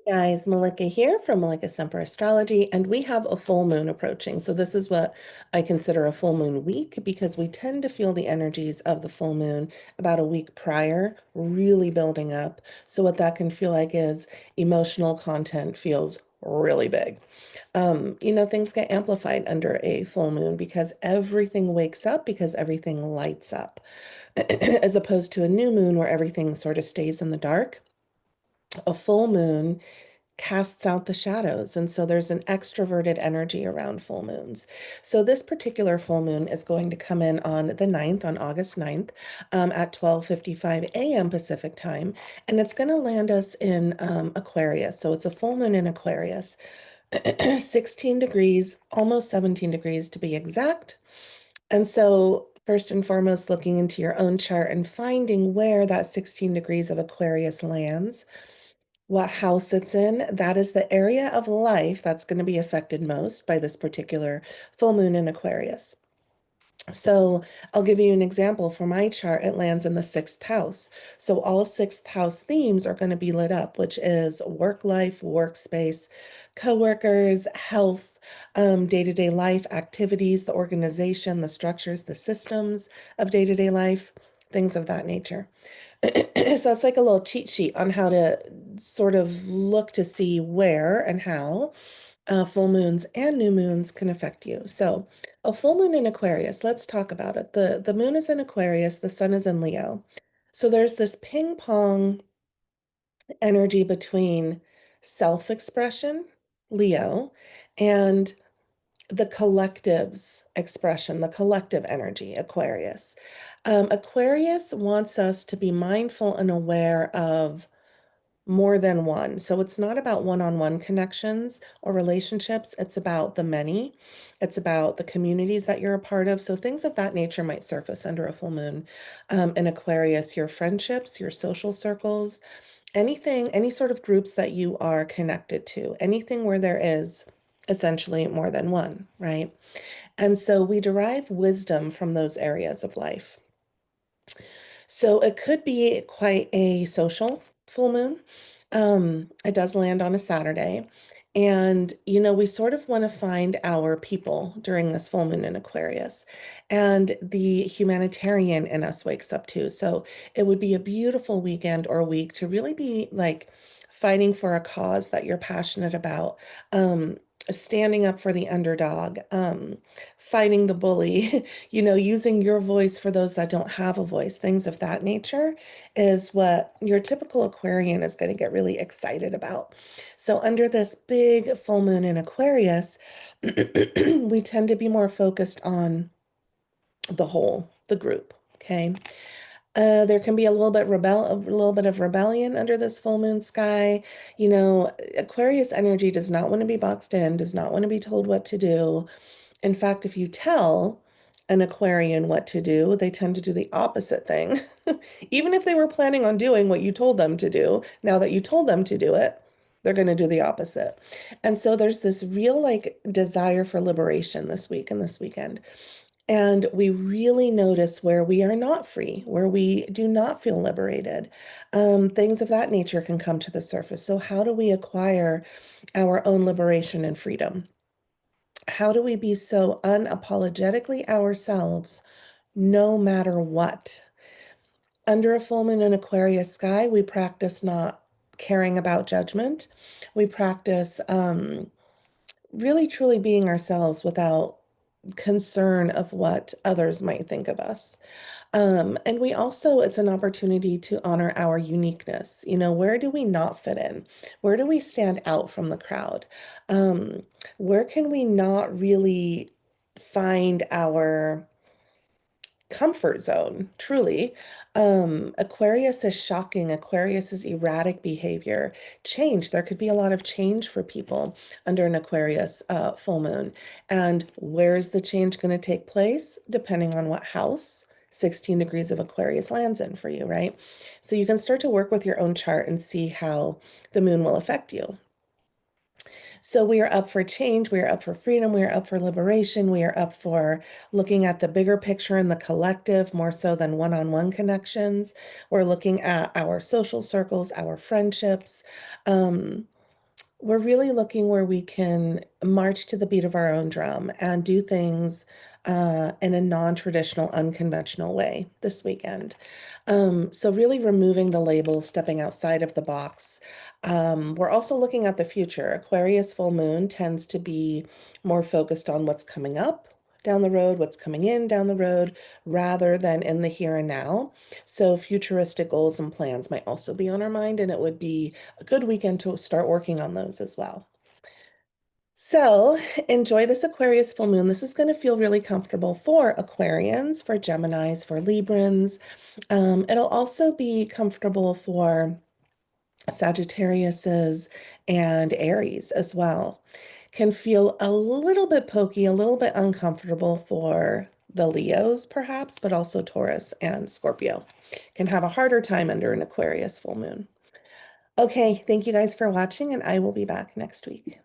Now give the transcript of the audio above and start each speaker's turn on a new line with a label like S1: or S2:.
S1: Guys, Malika here from Malika Semper Astrology, and we have a full moon approaching. So this is what I consider a full moon week because we tend to feel the energies of the full moon about a week prior, really building up. So what that can feel like is emotional content feels really big. Things get amplified under a full moon because everything wakes up because everything lights up, as opposed to a new moon where everything sort of stays in the dark. A full moon casts out the shadows. And so there's an extroverted energy around full moons. So this particular full moon is going to come in on the 9th, on August 9th, at 12:55 a.m. Pacific time. And it's going to land us in Aquarius. So it's a full moon in Aquarius, 16 degrees, almost 17 degrees to be exact. And so first and foremost, looking into your own chart and finding where that 16 degrees of Aquarius lands, what house it's in, that is the area of life that's going to be affected most by this particular full moon in Aquarius. So I'll give you an example. For my chart, it lands in the sixth house. So all sixth house themes are going to be lit up, which is work life, workspace, coworkers, health, day-to-day life, activities, the organization, the structures, the systems of day-to-day life, things of that nature. So it's like a little cheat sheet on how to sort of look to see where and how full moons and new moons can affect you. So a full moon in Aquarius, let's talk about it. The moon is in Aquarius, the sun is in Leo. So there's this ping pong energy between self-expression, Leo, and the collective's expression, the collective energy, Aquarius. Aquarius wants us to be mindful and aware of more than one. So it's not about one-on-one connections or relationships. It's about the many. It's about the communities that you're a part of. So things of that nature might surface under a full moon in Aquarius, your friendships, your social circles, anything, any sort of groups that you are connected to, anything where there is essentially more than one, right? And so we derive wisdom from those areas of life. So it could be quite a social full moon. It does land on a Saturday. And, we sort of want to find our people during this full moon in Aquarius. And the humanitarian in us wakes up too. So it would be a beautiful weekend or week to really be like fighting for a cause that you're passionate about. Standing up for the underdog, fighting the bully, using your voice for those that don't have a voice, things of that nature is what your typical Aquarian is going to get really excited about. So under this big full moon in Aquarius, we tend to be more focused on the whole, the group. Okay. There can be a little bit of rebellion under this full moon sky. Aquarius energy does not want to be boxed in, does not want to be told what to do. In fact, if you tell an Aquarian what to do, they tend to do the opposite thing. Even if they were planning on doing what you told them to do, now that you told them to do it, they're going to do the opposite. And so there's this real like desire for liberation this week and this weekend. And we really notice where we are not free, where we do not feel liberated. Things of that nature can come to the surface. So, how do we acquire our own liberation and freedom? How do we be so unapologetically ourselves no matter what? Under a full moon in Aquarius sky, we practice not caring about judgment. We practice really truly being ourselves without concern of what others might think of us. And we also, it's an opportunity to honor our uniqueness. Where do we not fit in? Where do we stand out from the crowd? Where can we not really find our comfort zone, truly? Aquarius is shocking. Aquarius is erratic behavior, change. There could be a lot of change for people under an Aquarius full moon. And where is the change going to take place? Depending on what house 16 degrees of Aquarius lands in for you, right? So you can start to work with your own chart and see how the moon will affect you. So we are up for change, we are up for freedom, we are up for liberation, we are up for looking at the bigger picture and the collective more so than one-on-one connections. We're looking at our social circles, our friendships. We're really looking where we can march to the beat of our own drum and do things in a non-traditional, unconventional way this weekend. So really removing the label, stepping outside of the box. We're also looking at the future. Aquarius full moon tends to be more focused on what's coming up down the road, what's coming in down the road, rather than in the here and now. So futuristic goals and plans might also be on our mind, and it would be a good weekend to start working on those as well. So enjoy this Aquarius full moon. This is going to feel really comfortable for Aquarians, for Geminis, for Librans. It'll also be comfortable for Sagittariuses and Aries as well. Can feel a little bit pokey, a little bit uncomfortable for the Leos, perhaps, but also Taurus and Scorpio. Can have a harder time under an Aquarius full moon. Okay, thank you guys for watching, and I will be back next week.